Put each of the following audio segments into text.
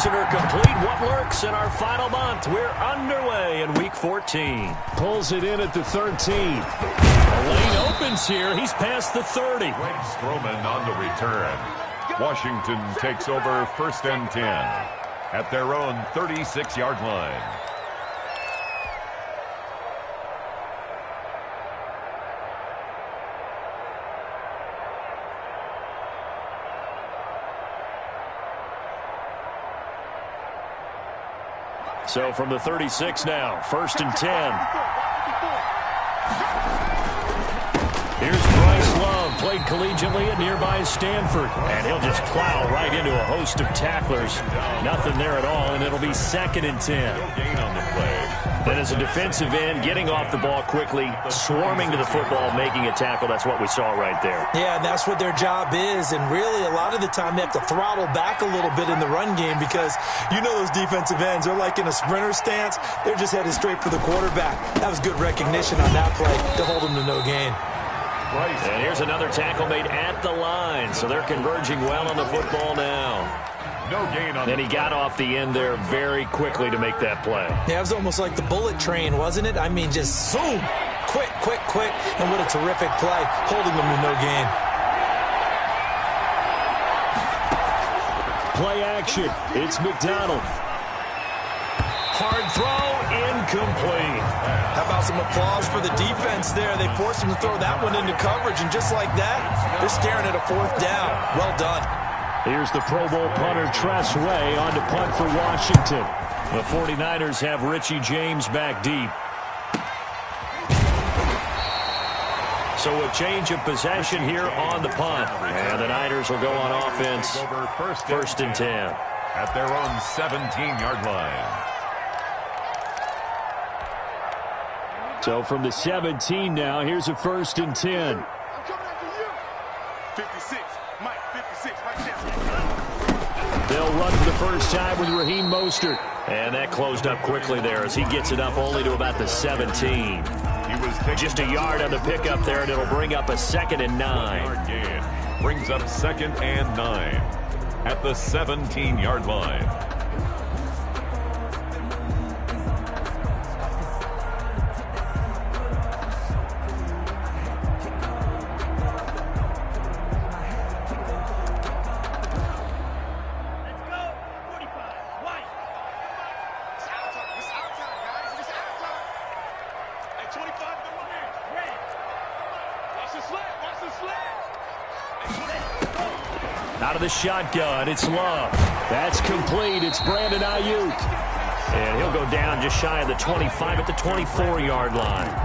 completion or complete. What lurks in our final month? We're underway in Week 14. Pulls it in at the 13. The lane opens here. He's past the 30. Greg Stroman on the return. Washington takes over 1st and 10 at their own 36-yard line. So from the 36 now, 1st and 10. Here's Bryce Love, played collegiately at nearby Stanford. And he'll just plow right into a host of tacklers. Nothing there at all, and it'll be 2nd and 10. No gain on the play. Then as a defensive end, getting off the ball quickly, swarming to the football, making a tackle. That's what we saw right there. Yeah, and that's what their job is. And really, a lot of the time, they have to throttle back a little bit in the run game because you know those defensive ends, they're like in a sprinter stance. They're just headed straight for the quarterback. That was good recognition on that play to hold them to no gain. And here's another tackle made at the line. So they're converging well on the football now. No gain on. Then he got off the end there very quickly to make that play. Yeah, it was almost like the bullet train, wasn't it? I mean, just zoom. Quick, quick, quick. And what a terrific play, holding them to no gain. Play action. It's McDonald. Hard throw, incomplete. How about some applause for the defense there? They forced him to throw that one into coverage, and just like that, they're staring at a 4th down. Well done. Here's the Pro Bowl punter, Tress Way, on to punt for Washington. The 49ers have Richie James back deep. So a change of possession here on the punt. And the Niners will go on offense. First and 10. At their own 17-yard line. So from the 17 now, here's a 1st and 10. 56, Mike, 56, right there. They'll run for the first time with Raheem Mostert. And that closed up quickly there as he gets it up only to about the 17. He was Just a yard on the pickup there, and it'll bring up a 2nd and 9. gain. Brings up 2nd and 9 at the 17-yard line. Out of the shotgun, it's Love. That's complete. It's Brandon Ayuk. And he'll go down just shy of the 25 at the 24-yard line.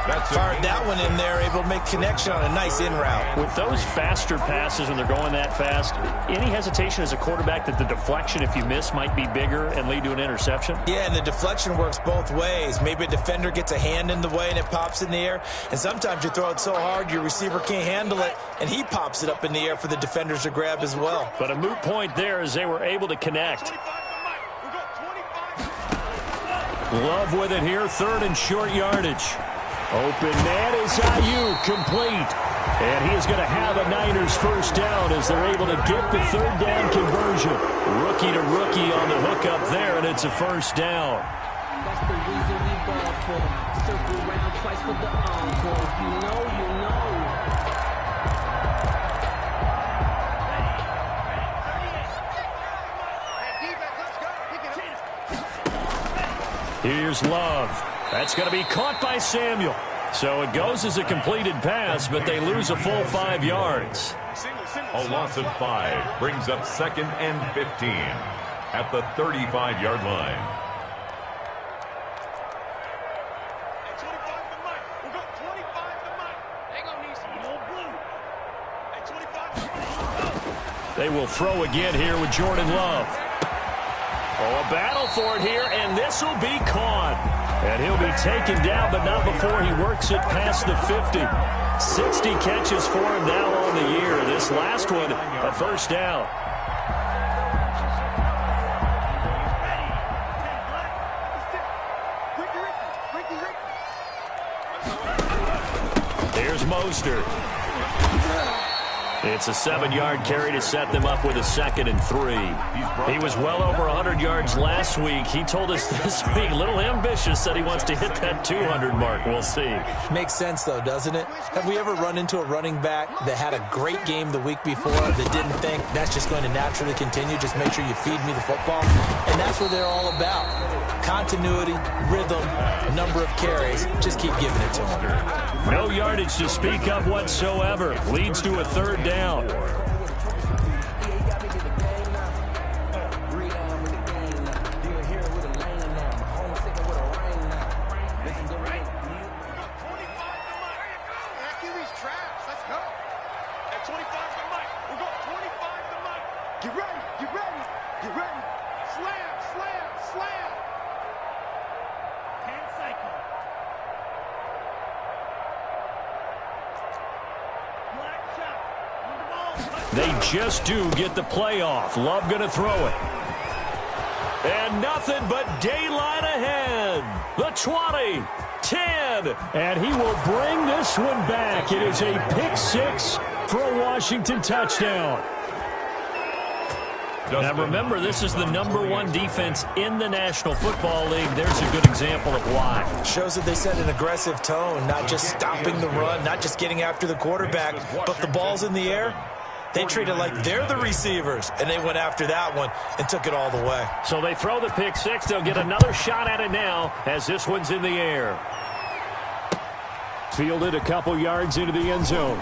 Fired that one in there, able to make connection on a nice in route. With those faster passes when they're going that fast, any hesitation as a quarterback that the deflection, if you miss, might be bigger and lead to an interception? Yeah, and the deflection works both ways. Maybe a defender gets a hand in the way and it pops in the air. And sometimes you throw it so hard your receiver can't handle it, and he pops it up in the air for the defenders to grab as well. But a moot point there as they were able to connect. Love with it here, 3rd and short yardage. Open man is Ayuk, complete. And he is going to have a Niners first down as they're able to get the 3rd down conversion. Rookie to rookie on the hook up there, and it's a first down. That's the reason we ball for. Circle around twice for the encore. You know, you know. Here's Love. That's going to be caught by Samuel. So it goes as a completed pass, but they lose a full 5 yards. A loss of 5 brings up 2nd and 15 at the 35-yard line. They will throw again here with Jordan Love. Oh, a battle for it here, and this will be caught. And he'll be taken down, but not before he works it past the 50. 60 catches for him now on the year. This last one, a first down. Here's Mostert. It's a 7-yard carry to set them up with a 2nd and 3. He was well over 100 yards last week. He told us this week, a little ambitious, said he wants to hit that 200 mark. We'll see. Makes sense, though, doesn't it? Have we ever run into a running back that had a great game the week before that didn't think that's just going to naturally continue? Just make sure you feed me the football. And that's what they're all about. Continuity, rhythm, number of carries. Just keep giving it to them. No yardage to speak of whatsoever. Leads to a 3rd down. They just do get the play off. Love going to throw it. And nothing but daylight ahead. The 20, 10, and he will bring this one back. It is a pick-6 for a Washington touchdown. Now remember, this is the #1 defense in the National Football League. There's a good example of why. Shows that they set an aggressive tone, not just stopping the run, not just getting after the quarterback, but the ball's in the air. They treat it like they're the receivers, and they went after that one and took it all the way. So they throw the pick-6. They'll get another shot at it now as this one's in the air. Fielded a couple yards into the end zone.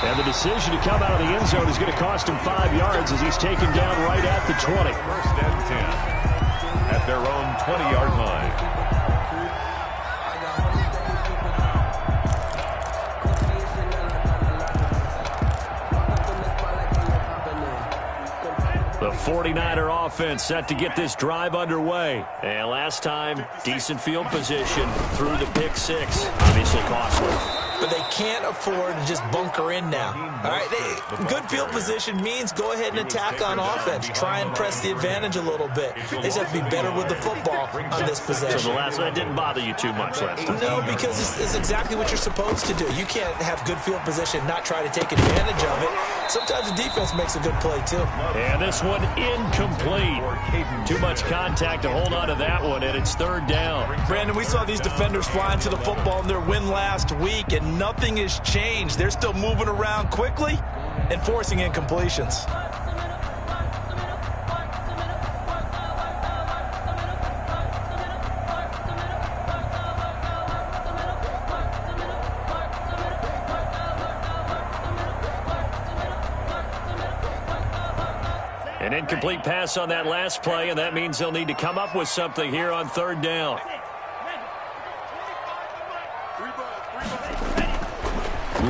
And the decision to come out of the end zone is going to cost him 5 yards as he's taken down right at the 20. 1st and 10 at their own 20-yard line. The 49er offense set to get this drive underway. And last time, decent field position through the pick-6. Obviously costly. But they can't afford to just bunker in now. All right, good field position means go ahead and attack on offense. Try and press the advantage a little bit. They just have to be better with the football on this possession. So the last one didn't bother you too much last time? No, because it's exactly what you're supposed to do. You can't have good field position and not try to take advantage of it. Sometimes the defense makes a good play, too. And this one incomplete. Too much contact to hold on to that one, and it's 3rd down. Brandon, we saw these defenders flying to the football in their win last week, and nothing has changed. They're still moving around quickly and forcing incompletions. An incomplete pass on that last play, and that means they'll need to come up with something here on 3rd down.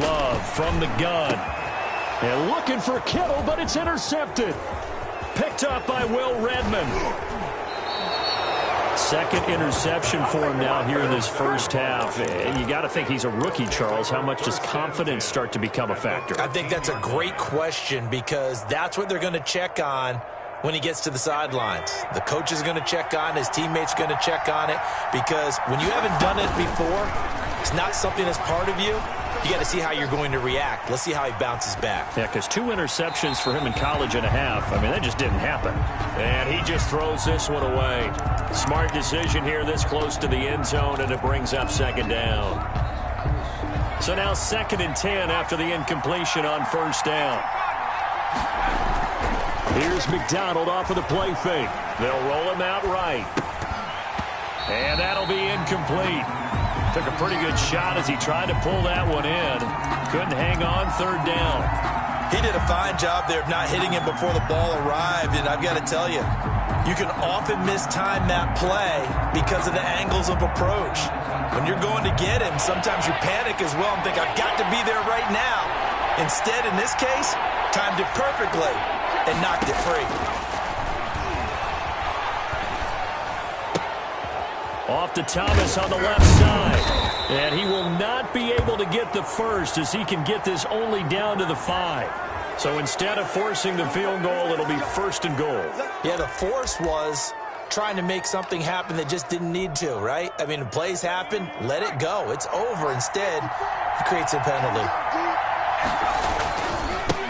Love from the gun. And looking for Kittle, but it's intercepted. Picked up by Will Redmond. 2nd interception for him now here in this first half. And you got to think he's a rookie, Charles. How much does confidence start to become a factor? I think that's a great question because that's what they're going to check on when he gets to the sidelines. The coach is going to check on, his teammates are going to check on it because when you haven't done it before, it's not something that's part of you. You got to see how you're going to react. Let's see how he bounces back. Yeah, because 2 interceptions for him in college and a half. I mean, that just didn't happen. And he just throws this one away. Smart decision here this close to the end zone, and it brings up 2nd down. So now 2nd and 10 after the incompletion on 1st down. Here's McDonald off of the play fake. They'll roll him out right. And that'll be incomplete. Took a pretty good shot as he tried to pull that one in. Couldn't hang on 3rd down. He did a fine job there of not hitting him before the ball arrived, and I've got to tell you, you can often mistime that play because of the angles of approach. When you're going to get him, sometimes you panic as well and think, I've got to be there right now. Instead, in this case, timed it perfectly and knocked it free. Off to Thomas on the left side. And he will not be able to get the first as he can get this only down to the 5. So instead of forcing the field goal, it'll be 1st and goal. Yeah, the force was trying to make something happen that just didn't need to, right? I mean, the plays happen, let it go. It's over. Instead, he creates a penalty.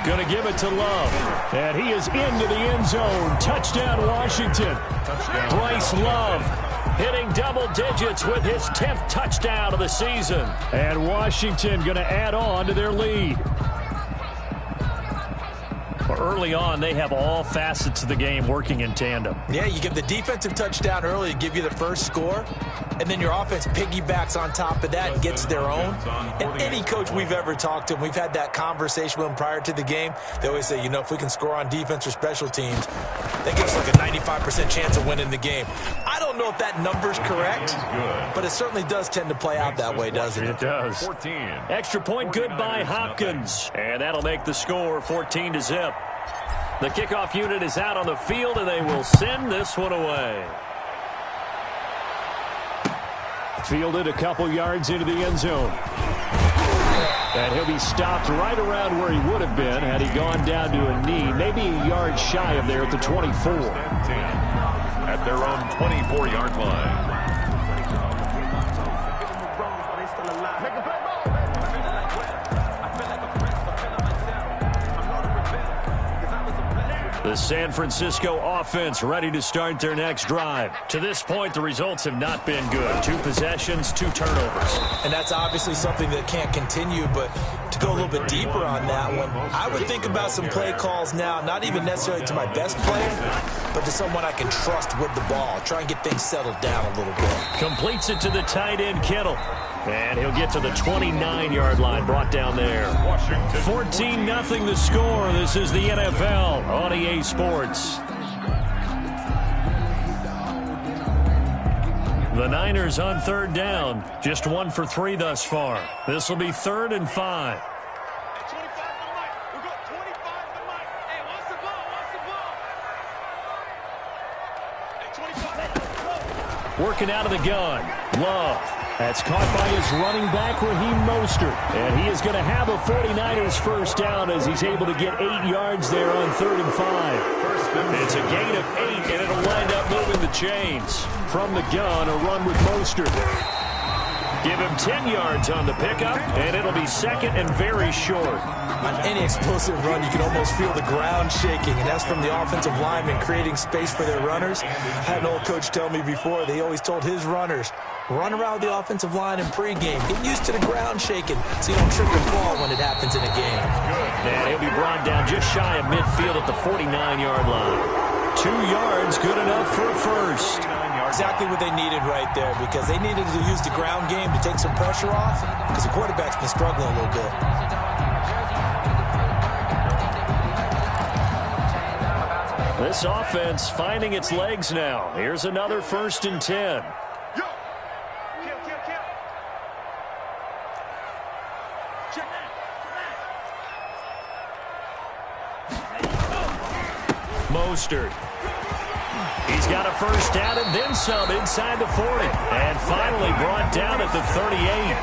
Going to give it to Love. And he is into the end zone. Touchdown, Washington. Touchdown. Bryce Love hitting double digits with his 10th touchdown of the season. And Washington going to add on to their lead. Early on, they have all facets of the game working in tandem. Yeah, you give the defensive touchdown early to give you the first score, and then your offense piggybacks on top of that and gets their own. And any coach we've ever talked to, we've had that conversation with them prior to the game, they always say, you know, if we can score on defense or special teams, that gives us like a 95% chance of winning the game. I don't know if that number's correct, but it certainly does tend to play out that way, doesn't it? It does. 14. Extra point good by Hopkins. And that'll make the score 14-0. The kickoff unit is out on the field, and they will send this one away. Fielded a couple yards into the end zone. And he'll be stopped right around where he would have been had he gone down to a knee, maybe a yard shy of there at the 24. At their own 24-yard line. The San Francisco offense ready to start their next drive. To this point, the results have not been good. 2 possessions, 2 turnovers. And that's obviously something that can't continue, but to go a little bit deeper on that one, I would think about some play calls now, not even necessarily to my best player, but to someone I can trust with the ball. Try and get things settled down a little bit. Completes it to the tight end, Kittle. And he'll get to the 29-yard line, brought down there. 14-0 the score. This is the NFL on EA Sports. The Niners on third down. Just 1 for 3 thus far. This will be 3rd and 5. Working out of the gun. Love. That's caught by his running back, Raheem Mostert. And he is going to have a 49ers first down as he's able to get 8 yards there on 3rd and 5. It's a gain of 8, and it'll wind up moving the chains. From the gun, a run with Mostert. Give him 10 yards on the pickup, and it'll be 2nd and very short. On any explosive run, you can almost feel the ground shaking, and that's from the offensive linemen creating space for their runners. I had an old coach tell me before, they always told his runners, run around the offensive line in pregame. Get used to the ground shaking so you don't trip and fall when it happens in a game. And he'll be brought down just shy of midfield at the 49-yard line. 2 yards, good enough for a first. Exactly what they needed right there, because they needed to use the ground game to take some pressure off, because the quarterback's been struggling a little bit. This offense finding its legs now. Here's another 1st and 10. Mostert. He's got a first down and then some inside the 40. And finally brought down at the 38.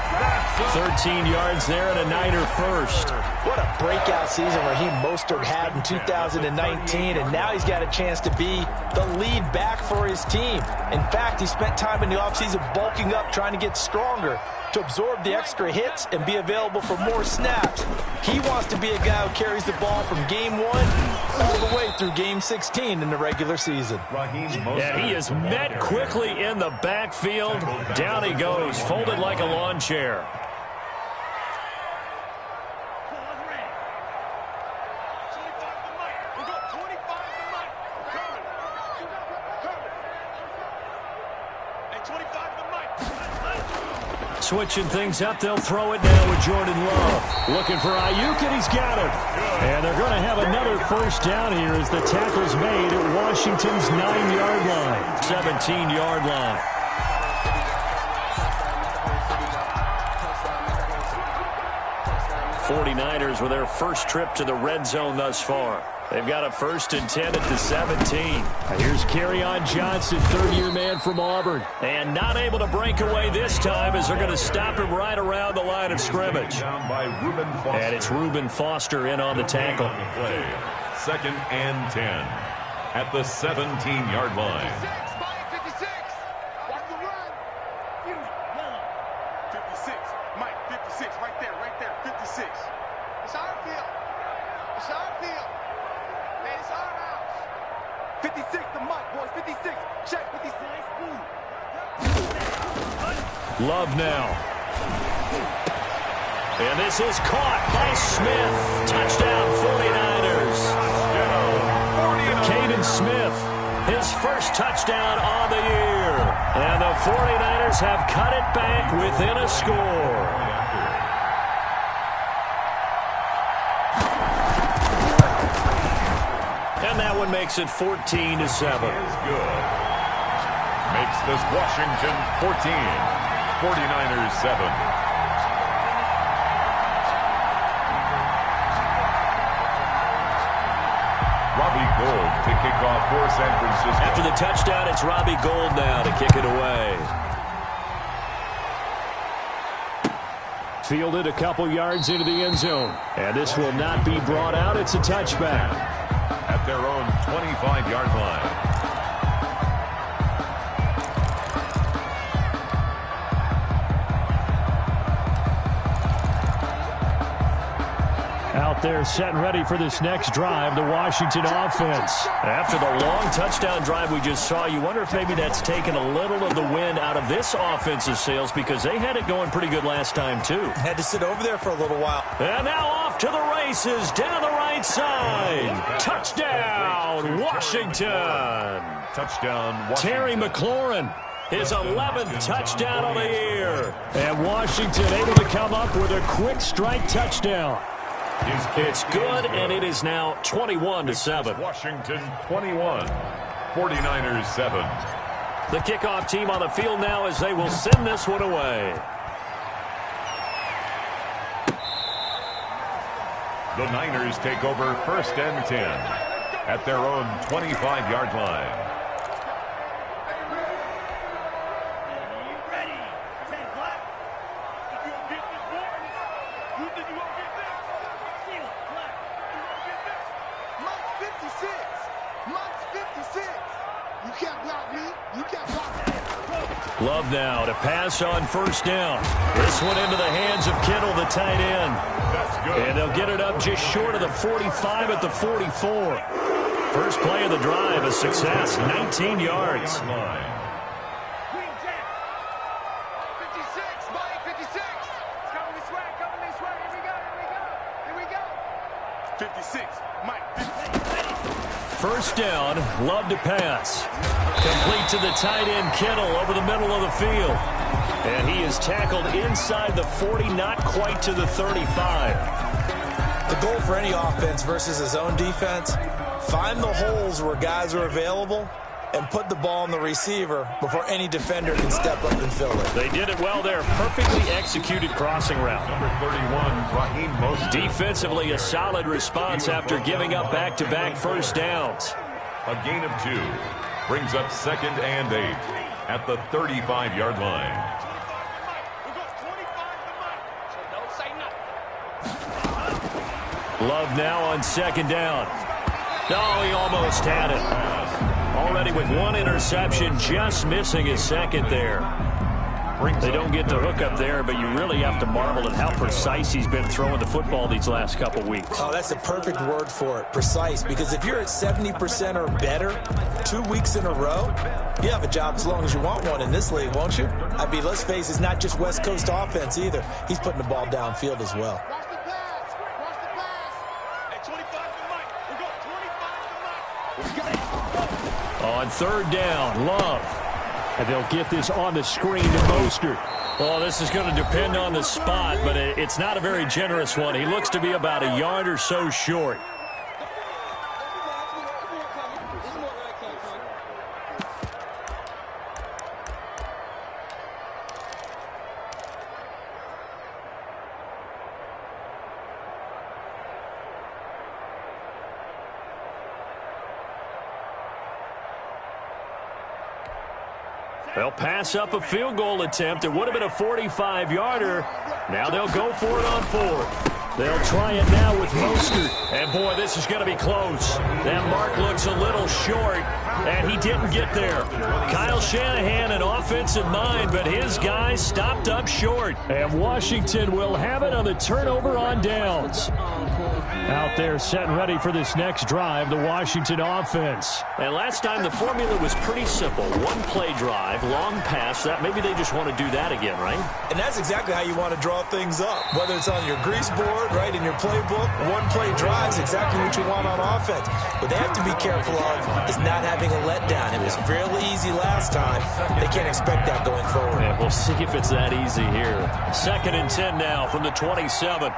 13 yards there and a Niner first. What a breakout season Raheem Mostert had in 2019, and now he's got a chance to be the lead back for his team. In fact, he spent time in the offseason bulking up, trying to get stronger to absorb the extra hits and be available for more snaps. He wants to be a guy who carries the ball from game 1 all the way through game 16 in the regular season. And he is met quickly in the backfield. Down he goes, folded like a lawn chair. Switching things up, they'll throw it now with Jordan Love. Looking for Ayuk, and he's got him. And they're going to have another first down here as the tackle's made at Washington's 9-yard line, 17-yard line. '49ers with their first trip to the red zone thus far. They've got a 1st and 10 at the 17. Here's Kerryon Johnson, 3rd-year man from Auburn. And not able to break away this time as they're going to stop him right around the line of scrimmage. And it's Reuben Foster in on the tackle. 2nd and 10 at the 17-yard line. 56, Mike, 56, right there, 56. It's our field. It's our field. Man, it's our house. 56 to Mike, boys. 56. Check 56. Love now. And this is caught by Smith. Touchdown 49ers. Caden Smith, his first touchdown on the year. And the 49ers have cut it back within a score. And that one makes it 14-7. Is good. Makes this Washington 14, 49ers 7. Robbie Gould to kick off for San Francisco. After the touchdown, it's Robbie Gould now to kick it away. Fielded a couple yards into the end zone. And this will not be brought out. It's a touchback. At their own 25-yard line. Out there set and ready for this next drive, the Washington offense. After the long touchdown drive we just saw, you wonder if maybe that's taken a little of the wind out of this offensive sails because they had it going pretty good last time, too. Had to sit over there for a little while. And now off to the races down the right side. Touchdown, Washington. Touchdown, Washington. Terry McLaurin, his 11th touchdown of the year. And Washington able to come up with a quick strike touchdown. It's good, and it is now 21-7. Washington 21, 49ers 7. The kickoff team on the field now as they will send this one away. The Niners take over 1st and 10 at their own 25-yard line. Love now to pass on 1st down. This one into the hands of Kittle, the tight end. That's good. And they'll get it up just short of the 45 at the 44. First play of the drive, a success, 19 yards. 56, Mike, 56. It's coming this way, Here we go. 56, Mike, 56. 1st down, Love to pass. Complete to the tight end, Kittle, over the middle of the field. And he is tackled inside the 40, not quite to the 35. The goal for any offense versus his own defense, find the holes where guys are available and put the ball on the receiver before any defender can step up and fill it. They did it well there. Perfectly executed crossing route. Number 31, Raheem Mostert. Defensively, a solid response after giving up back-to-back 1st downs. A gain of 2 brings up 2nd and 8 at the 35-yard line. Love now on 2nd down. Oh, he almost had it. Already with 1 interception, just missing his 2nd there. They don't get the hook up there, but you really have to marvel at how precise he's been throwing the football these last couple weeks. Oh, that's a perfect word for it, precise, because if you're at 70% or better 2 weeks in a row, you have a job as long as you want one in this league, won't you? I mean, let's face it, it's not just West Coast offense either. He's putting the ball downfield as well. Watch the pass. Hey, 25 to Mike. We go 25 to Mike. On 3rd down, Love. And they'll get this on the screen to Mostert. Well, this is going to depend on the spot, but it's not a very generous one. He looks to be about a yard or so short. They'll pass up a field goal attempt. It would have been a 45-yarder. Now they'll go for it on 4th. They'll try it now with Mostert. And, boy, this is going to be close. That mark looks a little short. And he didn't get there. Kyle Shanahan, an offensive mind, but his guys stopped up short. And Washington will have it on the turnover on downs. Out there set and ready for this next drive, the Washington offense. And last time the formula was pretty simple. One-play drive, long pass. That maybe they just want to do that again, right? And that's exactly how you want to draw things up. Whether it's on your grease board, right, in your playbook, one-play drive is exactly what you want on offense. What they have to be careful of is not having a letdown. It was fairly easy last time. They can't expect that going forward. Yeah, we'll see if it's that easy here. 2nd and 10 now from the 27.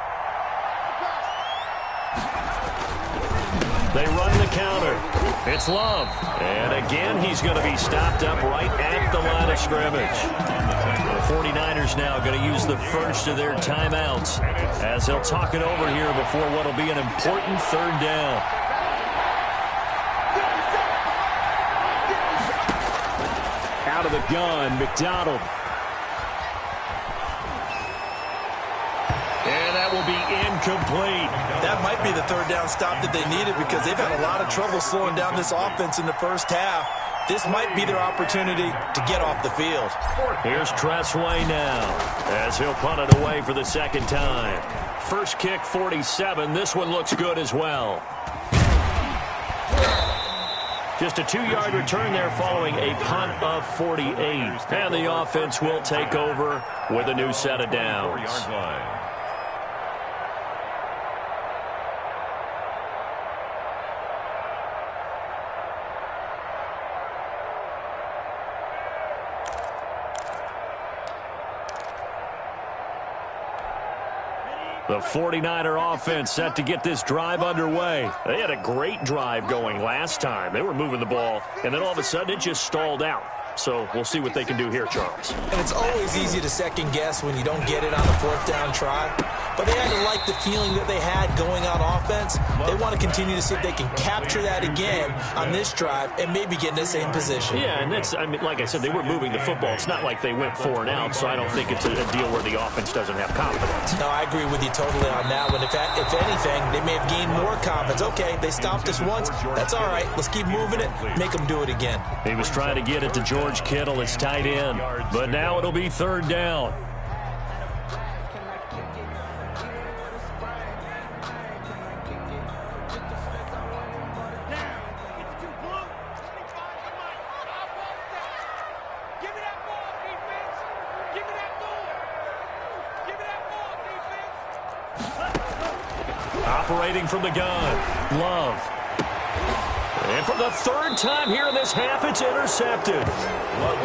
They run the counter. It's Love. And again, he's going to be stopped up right at the line of scrimmage. The 49ers now going to use the first of their timeouts as they'll talk it over here before what will be an important 3rd down. Out of the gun, McDonald. And that will be incomplete. That might be the 3rd down stop that they needed because they've had a lot of trouble slowing down this offense in the first half. This might be their opportunity to get off the field. Here's Tressway now as he'll punt it away for the 2nd time. First kick, 47. This one looks good as well. Just a 2-yard return there following a punt of 48. And the offense will take over with a new set of downs. The 49er offense set to get this drive underway. They had a great drive going last time. They were moving the ball, and then all of a sudden it just stalled out. So we'll see what they can do here, Charles. And it's always easy to second guess when you don't get it on a 4th down try. But they had to like the feeling that they had going on offense. They want to continue to see if they can capture that again on this drive and maybe get in the same position. Yeah, and that's, I mean, like I said, they were moving the football. It's not like they went 4 and out, so I don't think it's a deal where the offense doesn't have confidence. No, I agree with you totally on that one. If anything, they may have gained more confidence. Okay, they stopped us once. That's all right. Let's keep moving it. Make them do it again. He was trying to get it to George Kittle, his tight end. But now it'll be 3rd down. Operating from the gun, Love. And for the 3rd time here in this half, it's intercepted.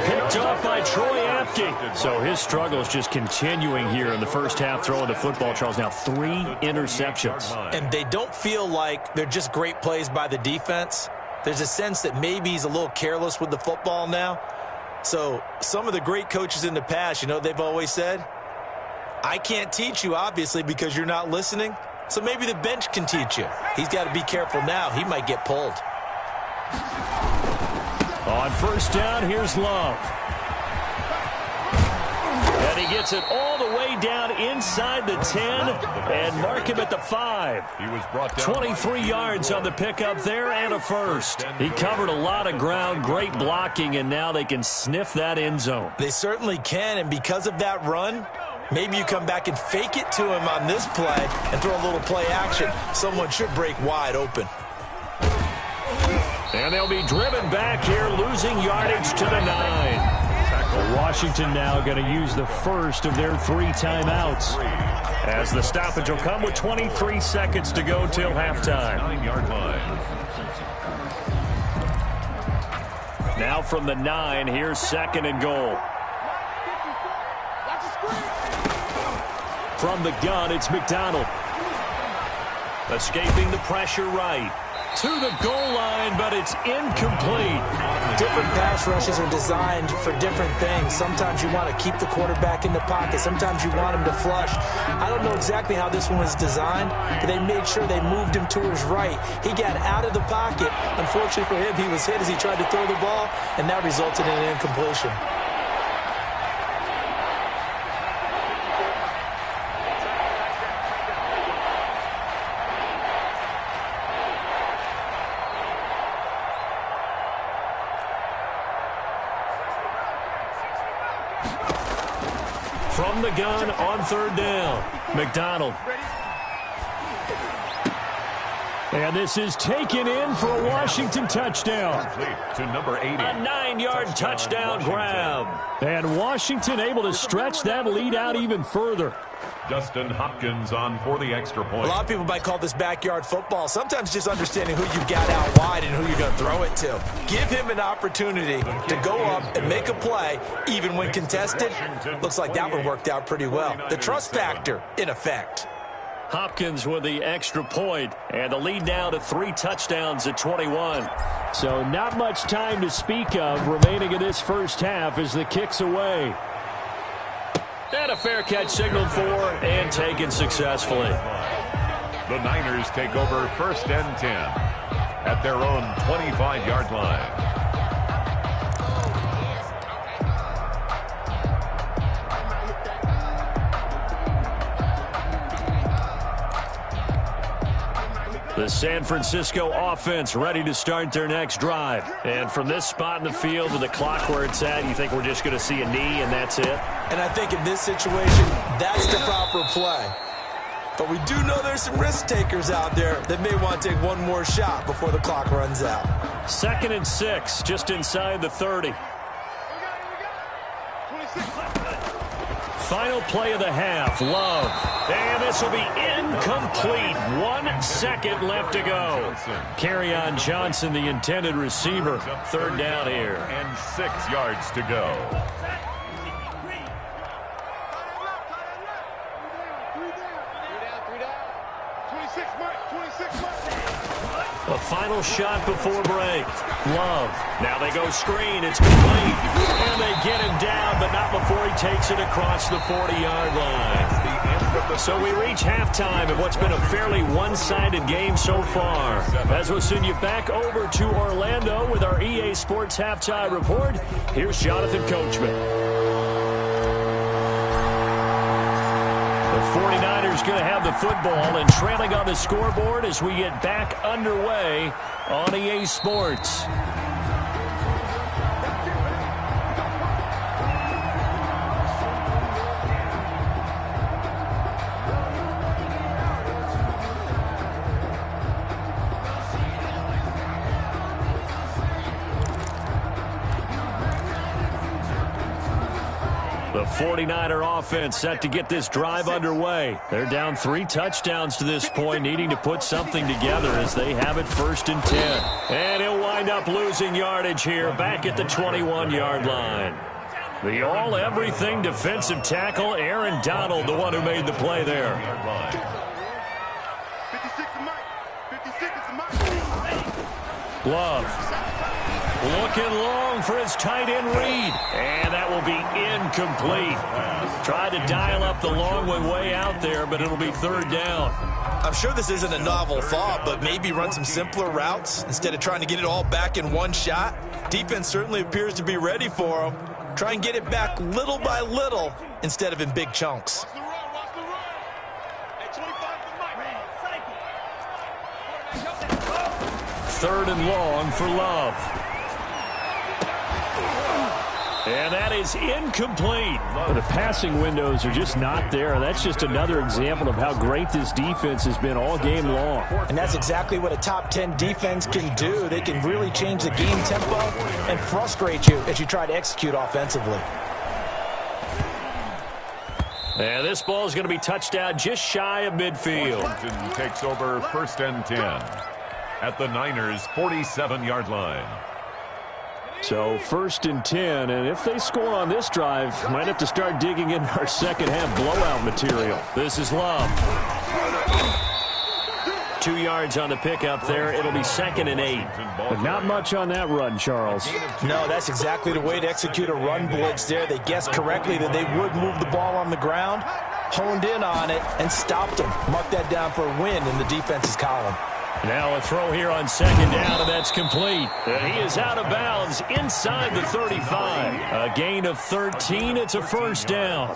Picked off by Troy Apke. So his struggle is just continuing here in the first half throwing the football, Charles. Now 3 interceptions. And they don't feel like they're just great plays by the defense. There's a sense that maybe he's a little careless with the football now. So some of the great coaches in the past, you know, they've always said, I can't teach you, obviously, because you're not listening. So maybe the bench can teach you. He's got to be careful now. He might get pulled. On 1st down, here's Love. And he gets it all the way down inside the 10 and mark him at the 5. He was brought down 23 yards on the pickup there and a first. He covered a lot of ground, great blocking, and now they can sniff that end zone. They certainly can, and because of that run, maybe you come back and fake it to him on this play and throw a little play action. Someone should break wide open. And they'll be driven back here, losing yardage to the 9. Washington now going to use the first of their 3 timeouts, as the stoppage will come with 23 seconds to go till halftime. 9-yard line. Now from the 9, here's 2nd and goal. From the gun, it's McDonald. Escaping the pressure right. To the goal line, but it's incomplete. Different pass rushes are designed for different things. Sometimes you want to keep the quarterback in the pocket. Sometimes you want him to flush. I don't know exactly how this one was designed, but they made sure they moved him to his right. He got out of the pocket. Unfortunately for him, he was hit as he tried to throw the ball, and that resulted in an incompletion. from the gun on third down. McDonald. And this is taken in for a Washington touchdown. To number 80. A 9-yard touchdown grab. And Washington able to stretch that lead out even further. Dustin Hopkins on for the extra point. A lot of people might call this backyard football. Sometimes just understanding who you've got out wide and who you're going to throw it to. Give him an opportunity to go up and make a play, even when contested. Looks like that one worked out pretty well. The trust factor in effect. Hopkins with the extra point, and the lead now to 3 touchdowns at 21. So not much time to speak of remaining in this first half as the kick's away. And a fair catch signaled for and taken successfully. The Niners take over first and 10 at their own 25-yard line. The San Francisco offense ready to start their next drive. And from this spot in the field with the clock where it's at, you think we're just going to see a knee and that's it? And I think in this situation, that's the proper play. But we do know there's some risk takers out there that may want to take one more shot before the clock runs out. 2nd and 6, just inside the 30. Final play of the half, Love. And this will be incomplete. 1 second left to go. Kerryon Johnson, the intended receiver. Third down here. And 6 yards to go. A final shot before break. Love. Now they go screen. It's complete. And they get him down, but not before he takes it across the 40-yard line. So we reach halftime of what's been a fairly one-sided game so far. As we'll send you back over to Orlando with our EA Sports Halftime Report, here's Jonathan Coachman. The 49ers going to have the football and trailing on the scoreboard as we get back underway on EA Sports. The 49er offense set to get this drive underway. They're down 3 touchdowns to this point, needing to put something together as they have it 1st and 10. And he'll wind up losing yardage here back at the 21-yard line. The all-everything defensive tackle, Aaron Donald, the one who made the play there. 56 to Mike. 56 to Mike. Love. Looking long for his tight end read. And that will be incomplete. Tried to dial up the long one way out there, but it'll be 3rd down. I'm sure this isn't a novel thought, but maybe run some simpler routes instead of trying to get it all back in one shot. Defense certainly appears to be ready for him. Try and get it back little by little instead of in big chunks. Watch the run. Hey, 25 to Mike. 3rd and long for Love. And that is incomplete. The passing windows are just not there. That's just another example of how great this defense has been all game long. And that's exactly what a top 10 defense can do. They can really change the game tempo and frustrate you as you try to execute offensively. And this ball is going to be touched out just shy of midfield. Washington takes over 1st and 10 at the Niners' 47-yard line. So 1st and 10, and if they score on this drive, might have to start digging in our second half blowout material. This is Love. 2 yards on the pickup there. It'll be 2nd and 8. But not much on that run, Charles. No, that's exactly the way to execute a run blitz there. They guessed correctly that they would move the ball on the ground, honed in on it, and stopped them. Mark that down for a win in the defense's column. Now a throw here on 2nd down, and that's complete. And he is out of bounds inside the 35. A gain of 13. It's a 1st down.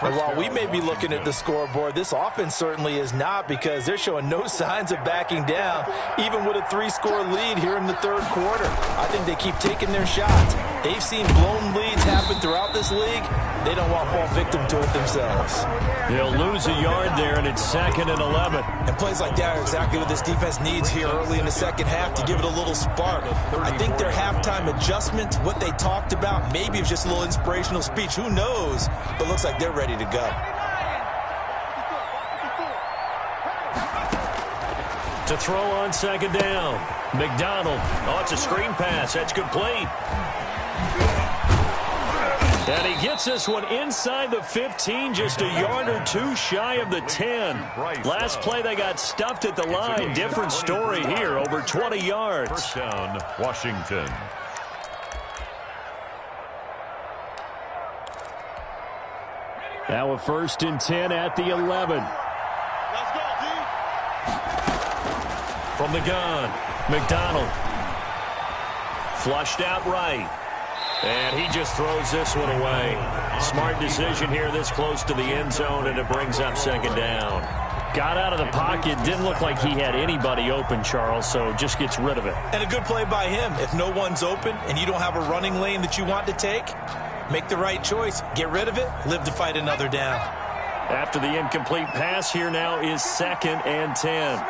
And while we may be looking at the scoreboard, this offense certainly is not, because they're showing no signs of backing down, even with a 3-score lead here in the 3rd quarter. I think they keep taking their shots. They've seen blown leads happen throughout this league. They don't want to fall victim to it themselves. They'll lose a yard there, and it's 2nd and 11. And plays like that are exactly what this defense needs here early in the second half to give it a little spark. I think their halftime adjustment, what they talked about, maybe it's just a little inspirational speech. Who knows? But looks like they're ready to go. To throw on 2nd down. McDonald. Oh, it's a screen pass. That's complete. And he gets this one inside the 15, just a yard or two shy of the 10. Last play, they got stuffed at the line. Different story here, over 20 yards. First down, Washington. Now a 1st and 10 at the 11. From the gun, McDonald. Flushed out right. And he just throws this one away. Smart decision here this close to the end zone, and it brings up 2nd down. Got out of the pocket. Didn't look like he had anybody open, Charles, so just gets rid of it. And a good play by him. If no one's open and you don't have a running lane that you want to take, make the right choice. Get rid of it. Live to fight another down. After the incomplete pass, here now is 2nd and 10.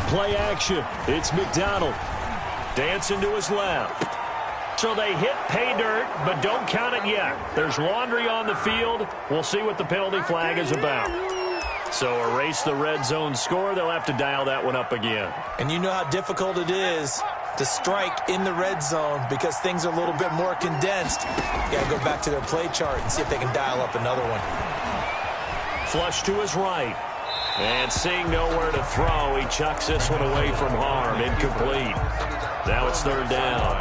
Play action. It's McDonald. Dancing to his left. So they hit pay dirt, but don't count it yet. There's laundry on the field. We'll see what the penalty flag is about. So erase the red zone score. They'll have to dial that one up again. And you know how difficult it is to strike in the red zone because things are a little bit more condensed. You got to go back to their play chart and see if they can dial up another one. Flush to his right. And seeing nowhere to throw, he chucks this one away from harm. Incomplete. Now it's 3rd down.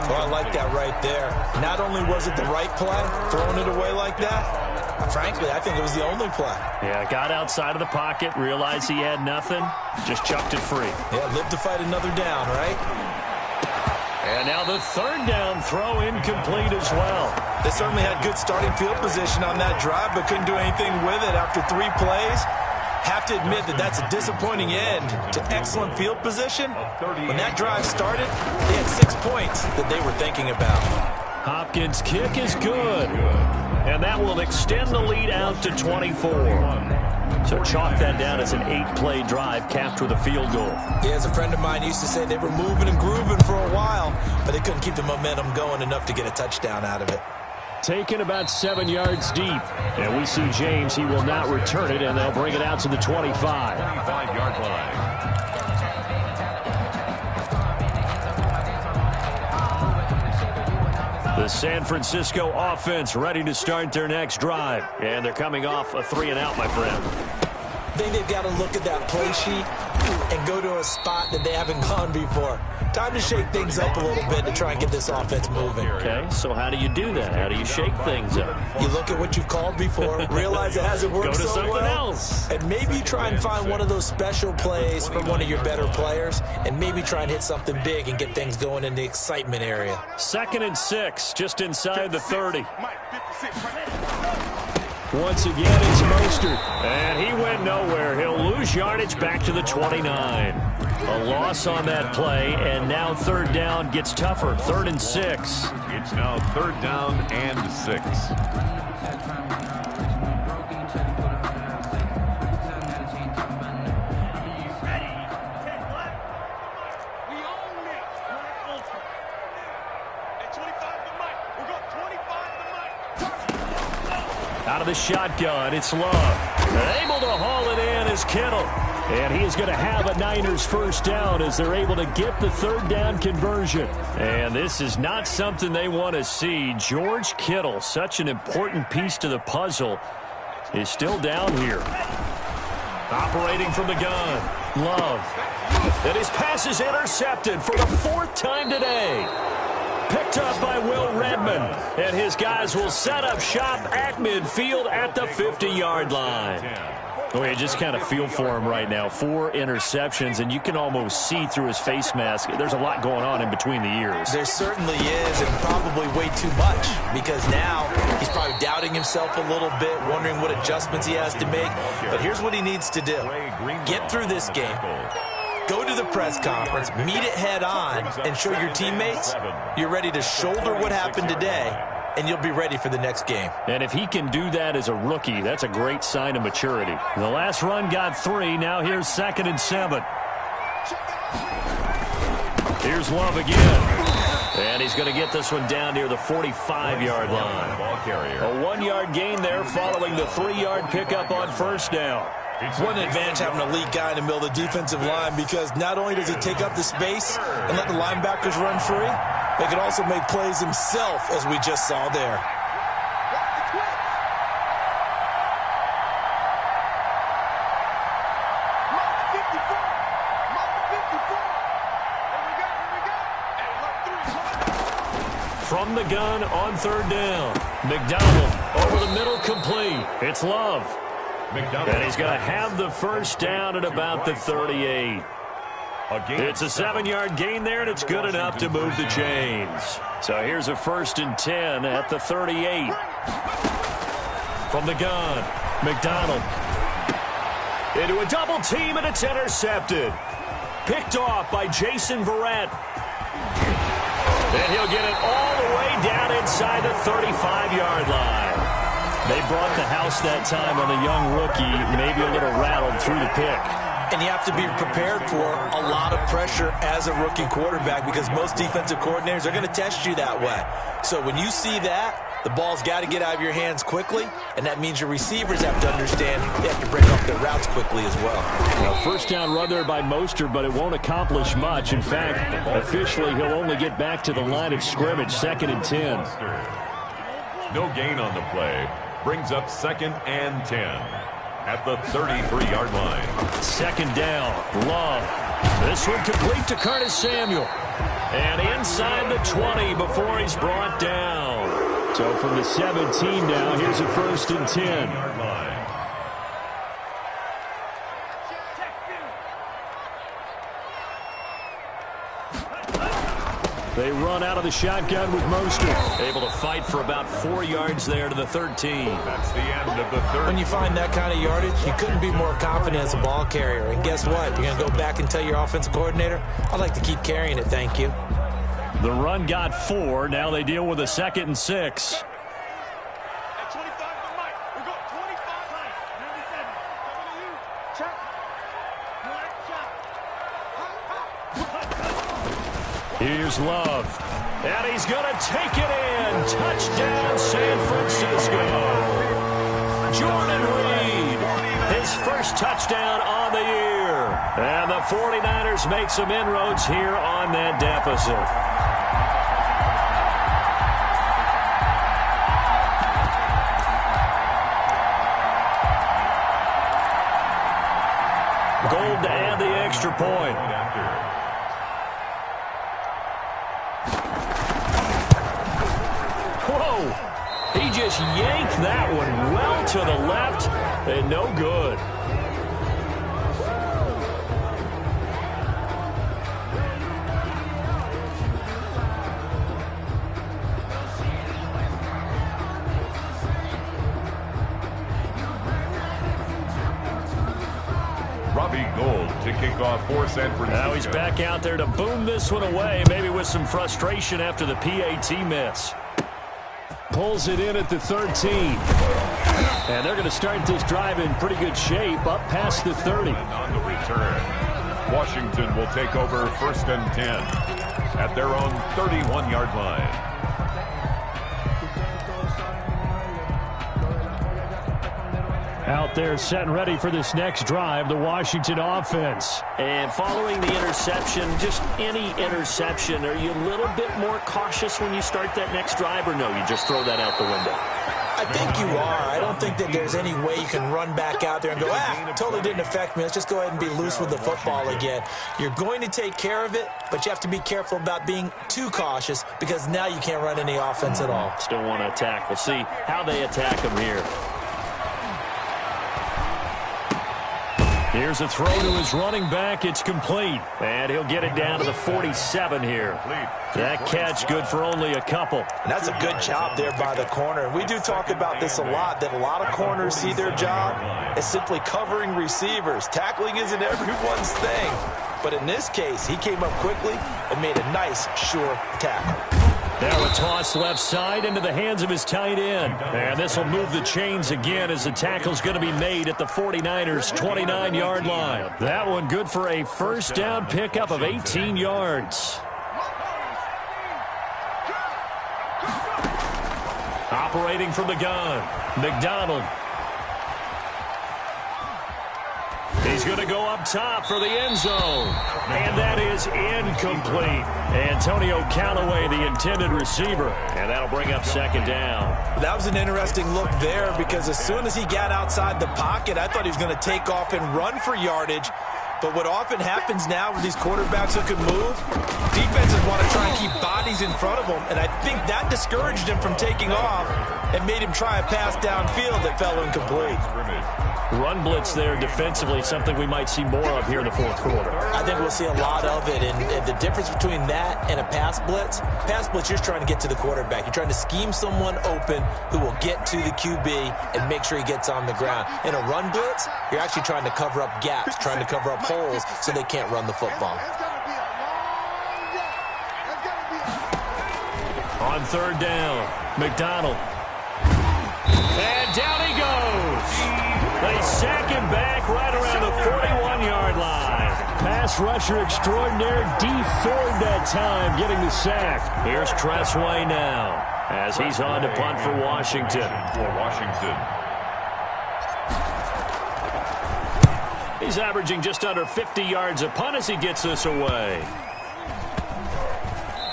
Well, I like that right there. Not only was it the right play, throwing it away like that, frankly, I think it was the only play. Yeah, got outside of the pocket, realized he had nothing, just chucked it free. Yeah, live to fight another down, right? And now the 3rd down throw incomplete as well. They certainly had good starting field position on that drive, but couldn't do anything with it after 3 plays. Have to admit that that's a disappointing end to excellent field position. When that drive started, they had 6 points that they were thinking about. Hopkins' kick is good. And that will extend the lead out to 24. So chalk that down as an 8-play drive capped with a field goal. Yeah, as a friend of mine used to say, they were moving and grooving for a while, but they couldn't keep the momentum going enough to get a touchdown out of it. Taken about 7 yards deep. And we see James. He will not return it, and they'll bring it out to the 25. 25-yard line. The San Francisco offense ready to start their next drive. And they're coming off a 3-and-out, my friend. I think they've got to look at that play sheet and go to a spot that they haven't gone before. Time to shake things up a little bit to try and get this offense moving. Okay, so how do you do that? How do you shake things up? You look at what you've called before, realize it hasn't worked Go to so something well, else. and maybe try and find one of those special plays from one of your better players, and maybe try and hit something big and get things going in the excitement area. 2nd and 6, just inside the 30. Once again, it's Mostert. And he went nowhere. He'll lose yardage back to the 29. A loss on that play, and now 3rd down gets tougher. 3rd and 6. It's now 3rd down and 6. Out of the shotgun, it's Love. And able to haul it in is Kittle. And he is going to have a Niners 1st down as they're able to get the 3rd down conversion. And this is not something they want to see. George Kittle, such an important piece to the puzzle, is still down here. Operating from the gun, Love. And his pass is intercepted for the 4th time today. Picked up by Will Redmond. And his guys will set up shop at midfield at the 50-yard line. Oh, you just kind of feel for him right now. 4 interceptions, and you can almost see through his face mask. There's a lot going on in between the ears. There certainly is, and probably way too much, because now he's probably doubting himself a little bit, wondering what adjustments he has to make. But here's what he needs to do. Get through this game. Go to the press conference, meet it head on, and show your teammates you're ready to shoulder what happened today, and you'll be ready for the next game. And if he can do that as a rookie, that's a great sign of maturity. The last run got 3. Now here's 2nd and 7. Here's Love again. And he's going to get this one down near the 45-yard line. Ball carrier. A 1-yard gain there following the 3-yard pickup on first down. What an advantage having an elite guy in the middle of the defensive line, because not only does he take up the space and let the linebackers run free, they can also make plays himself, as we just saw there. From the gun on 3rd down. McDonald over the middle, complete. It's Love. And he's going to have the first down at about the 38. It's a 7-yard gain there, and it's good enough to move the chains. So here's a 1st and 10 at the 38. From the gun, McDonald. Into a double team, and it's intercepted. Picked off by Jason Verrett. And he'll get it all the way down inside the 35-yard line. They brought the house that time on the young rookie, maybe a little rattled through the pick. And you have to be prepared for a lot of pressure as a rookie quarterback, because most defensive coordinators are going to test you that way. So when you see that, the ball's got to get out of your hands quickly, and that means your receivers have to understand they have to break off their routes quickly as well. First down run there by Mostert, but it won't accomplish much. In fact, officially, he'll only get back to the line of scrimmage, 2nd and 10. No gain on the play. Brings up 2nd and 10 at the 33-yard line. 2nd down, Love. This one complete to Curtis Samuel. And inside the 20 before he's brought down. So from the 17 now, here's a 1st and 10. They run out of the shotgun with Mostert. Able to fight for about 4 yards there to the 13. That's the end of the third. When you find that kind of yardage, you couldn't be more confident as a ball carrier. And guess what? You're going to go back and tell your offensive coordinator, I'd like to keep carrying it, thank you. The run got 4. Now they deal with a 2nd and 6. Here's Love. And he's going to take it in. Touchdown, San Francisco. Jordan Reed, his first touchdown on the year. And the 49ers make some inroads here on that deficit. Gold to add the extra point. Whoa! He just yanked that one well to the left, and no good. Robbie Gould to kick off for San Francisco. Now he's back out there to boom this one away, maybe with some frustration after the PAT miss. Pulls it in at the 13. And they're going to start this drive in pretty good shape, up past the 30. And on the return, Washington will take over 1st and 10 at their own 31-yard line. Out there set and ready for this next drive, the Washington offense. And following the interception, just any interception, are you a little bit more cautious when you start that next drive, or no, you just throw that out the window? I think you are. I don't think that there's any way you can run back out there and go, totally didn't affect me. Let's just go ahead and be loose with the football again. You're going to take care of it, but you have to be careful about being too cautious, because now you can't run any offense at all. Still want to attack. We'll see how they attack them here. Here's a throw to his running back. It's complete. And he'll get it down to the 47 here. That catch good for only a couple. And that's a good job there by the corner. And we do talk about this a lot, that a lot of corners see their job as simply covering receivers. Tackling isn't everyone's thing. But in this case, he came up quickly and made a nice, sure tackle. Now a toss left side into the hands of his tight end. And this will move the chains again as the tackle's going to be made at the 49ers' 29-yard line. That one good for a first down pickup of 18 yards. Operating from the gun, McDonald. He's going to go up top for the end zone. And that is incomplete. Antonio Callaway, the intended receiver. And that'll bring up second down. That was an interesting look there because as soon as he got outside the pocket, I thought he was going to take off and run for yardage. But what often happens now with these quarterbacks who can move, defenses want to try and keep bodies in front of them. And I think that discouraged him from taking off and made him try a pass downfield that fell incomplete. Run blitz there defensively, something we might see more of here in the fourth quarter. I think we'll see a lot of it, and the difference between that and a pass blitz, you're just trying to get to the quarterback. You're trying to scheme someone open who will get to the QB and make sure he gets on the ground. In a run blitz, you're actually trying to cover up gaps, trying to cover up holes so they can't run the football. On third down, McDonald. And down he goes. They sack him back right around the 41-yard line. Pass rusher extraordinaire, Dee Ford that time getting the sack. Here's Tressway now as he's on to punt for Washington. He's averaging just under 50 yards a punt as he gets this away.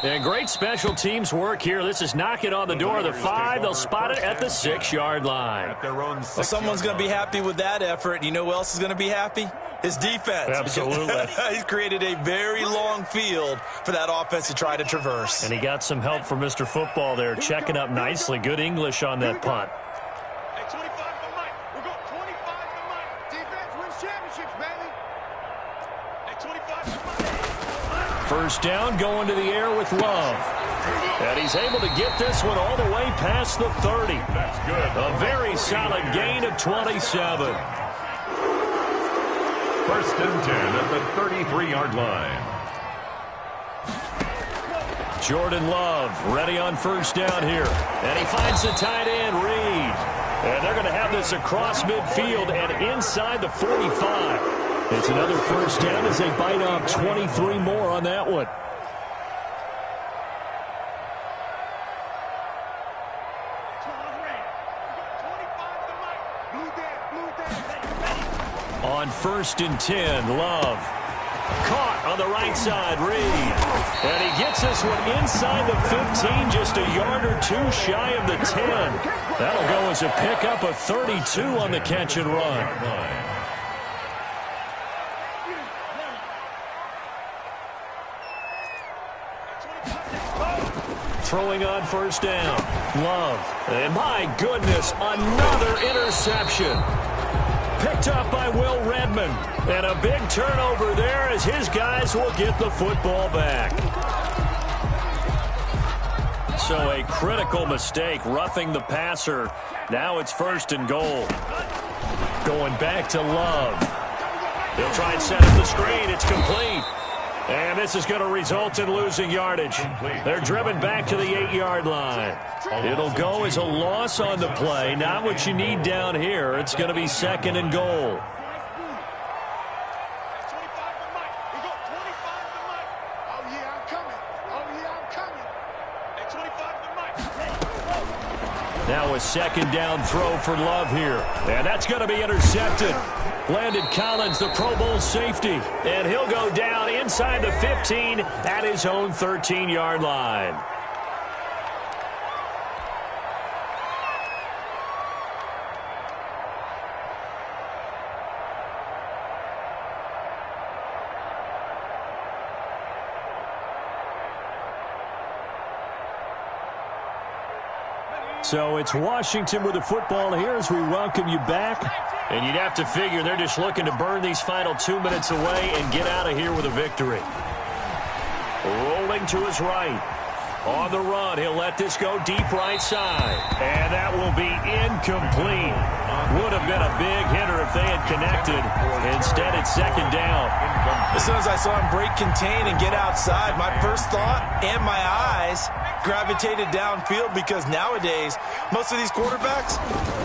And great special teams work here. This is knocking on the door of the 5. They'll spot it at the 6-yard line. Well, someone's going to be happy with that effort. You know who else is going to be happy? His defense. Absolutely. He's created a very long field for that offense to try to traverse. And he got some help from Mr. Football there, checking up nicely. Good English on that punt. Hey, 25 to Mike. We're going 25 to Mike. Defense wins championships, baby. Hey, 25 to Mike. First down, going to the air with Love. And he's able to get this one all the way past the 30. That's good. A very solid gain of 27. First and 10 at the 33-yard line. Jordan Love ready on first down here. And he finds the tight end, Reed. And they're going to have this across midfield and inside the 45. It's another first down as they bite off 23 more on that one. On first and 10, Love. Caught on the right side, Reed. And he gets this one inside the 15, just a yard or two shy of the 10. That'll go as a pickup of 32 on the catch and run. Throwing on first down. Love. And my goodness, another interception. Picked up by Will Redmond. And a big turnover there as his guys will get the football back. So a critical mistake, roughing the passer. Now it's first and goal. Going back to Love. He'll try and set up the screen. It's complete. And this is going to result in losing yardage. They're driven back to the 8-yard line. It'll go as a loss on the play. Not what you need down here. It's going to be second and goal. Now a second down throw for Love here. And that's going to be intercepted. Landon Collins, the Pro Bowl safety. And he'll go down inside the 15 at his own 13-yard line. So it's Washington with the football here as we welcome you back. And you'd have to figure they're just looking to burn these final 2 minutes away and get out of here with a victory. Rolling to his right. On the run, he'll let this go deep right side. And that will be incomplete. Would have been a big hitter if they had connected. Instead, it's second down. As soon as I saw him break contain and get outside, my first thought and my eyes gravitated downfield, because nowadays, most of these quarterbacks,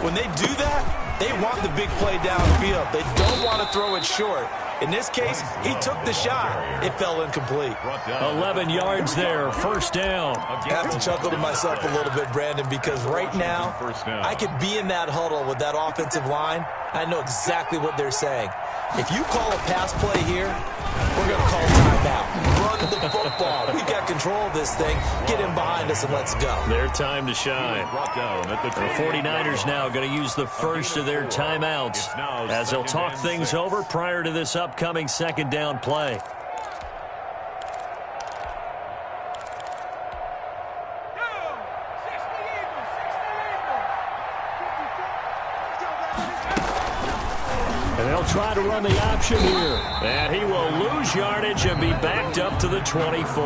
when they do that, they want the big play downfield. They don't want to throw it short. In this case, he took the shot. It fell incomplete. 11 yards there, first down. I have to chuckle to myself a little bit, Brandon, because right now, I could be in that huddle with that offensive line. I know exactly what they're saying. If you call a pass play here, we're going to call timeout. Run the football. We've got control of this thing. Get him behind us and let's go. Their time to shine. The 49ers now going to use the first of their timeouts as they'll talk things over prior to this upcoming second down play. And they'll try to run the option here. And he will lose yardage and be backed up to the 24.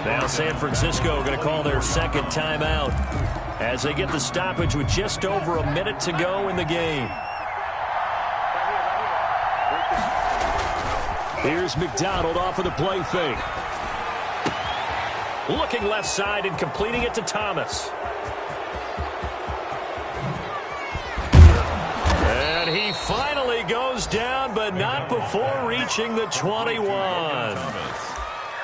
Now San Francisco going to call their second timeout as they get the stoppage with just over a minute to go in the game. Here's McDonald off of the play fake. Looking left side and completing it to Thomas. And he finally goes down, but not before reaching the 21.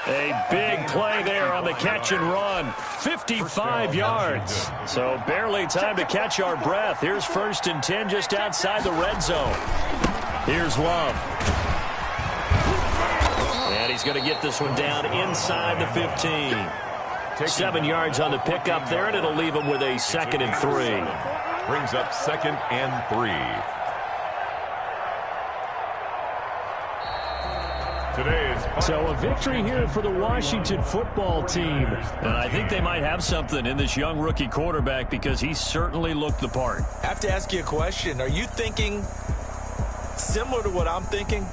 A big play there on the catch and run. 55 yards. So barely time to catch our breath. Here's 1st and 10 just outside the red zone. Here's Love. And he's going to get this one down inside the 15. 7 yards on the pickup there, and it'll leave him with a 2nd and 3. Brings up 2nd and 3. So a victory here for the Washington football team. And I think they might have something in this young rookie quarterback because he certainly looked the part. I have to ask you a question. Are you thinking similar to what I'm thinking?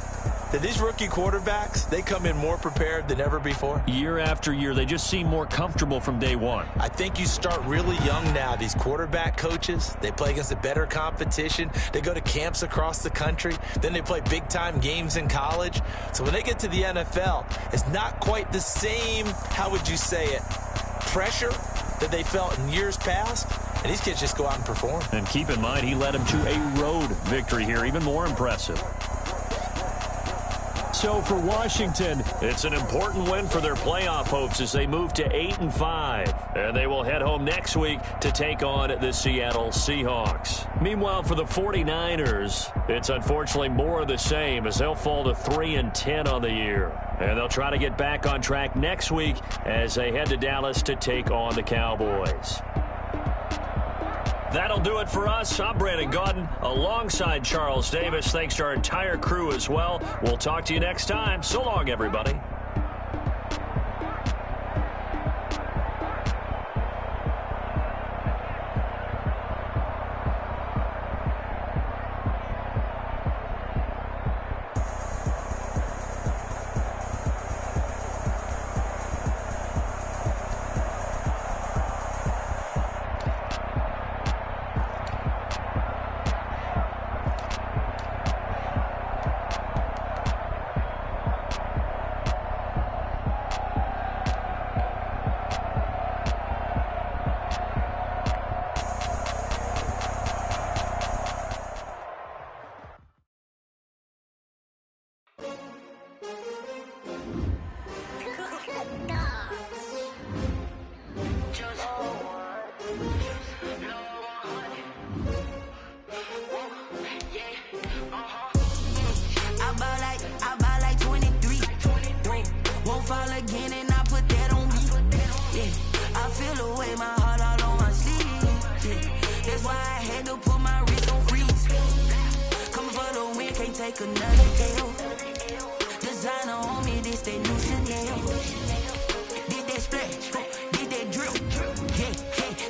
That these rookie quarterbacks, they come in more prepared than ever before? Year after year, they just seem more comfortable from day one. I think you start really young now. These quarterback coaches, they play against a better competition. They go to camps across the country. Then they play big-time games in college. So when they get to the NFL, it's not quite the same, how would you say it, pressure that they felt in years past. And these kids just go out and perform. And keep in mind, he led them to a road victory here, even more impressive. So for Washington, it's an important win for their playoff hopes as they move to 8-5. And they will head home next week to take on the Seattle Seahawks. Meanwhile, for the 49ers, it's unfortunately more of the same as they'll fall to 3-10 on the year. And they'll try to get back on track next week as they head to Dallas to take on the Cowboys. That'll do it for us. I'm Brandon Gaudin alongside Charles Davis. Thanks to our entire crew as well. We'll talk to you next time. So long, everybody.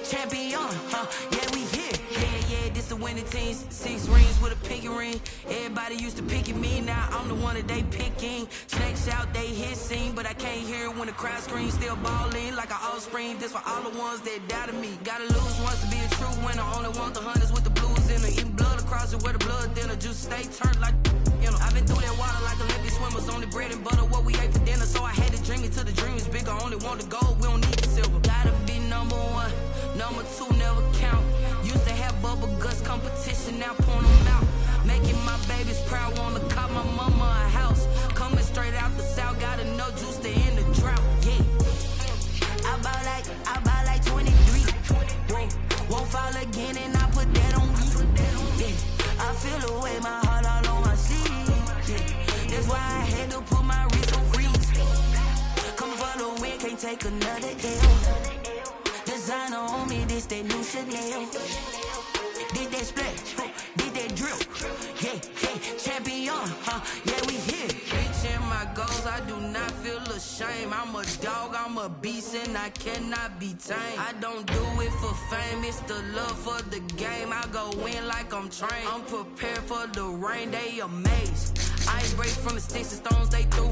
Champion, yeah, we here. Yeah, this the winning team. 6 rings with a pinky ring. Everybody Everybody used to pick at me, now I'm the one that they picking. Snakes out, they hissing, but I can't hear it when the crowd screams. Still balling like an offspring. This for all the ones that doubted me. Gotta lose once to be a true winner. Only want the hunters with the blues in her. Eating blood across it where the blood thinner. Juice stay turned like, you know. I've been through that water like Olympic swimmers. Only bread and butter, what we ate for dinner. So I had to dream it till the dream is bigger. Only want the gold, we don't need the silver. Gotta be number one, number two never count. Used to have bubble guts competition, now pouring them out. Making my babies proud, wanna cop my mama a house. Coming straight out the south, gotta know juice to end the drought. Yeah, I buy like 23. Won't fall again, and I put that on me. Yeah, I feel the way, my heart all on my sleeve. Yeah, that's why I had to put my wrist on freeze. Coming for the win, can't take another L. Designer on me, this that new Chanel. Did that split, did that drill. Yeah, champion, yeah, we here. Reaching my goals, I do not feel ashamed. I'm a dog, I'm a beast, and I cannot be tamed. I don't do it for fame, it's the love for the game. I go in like I'm trained. I'm prepared for the rain, they amazed. I ain't break from the sticks and stones they threw.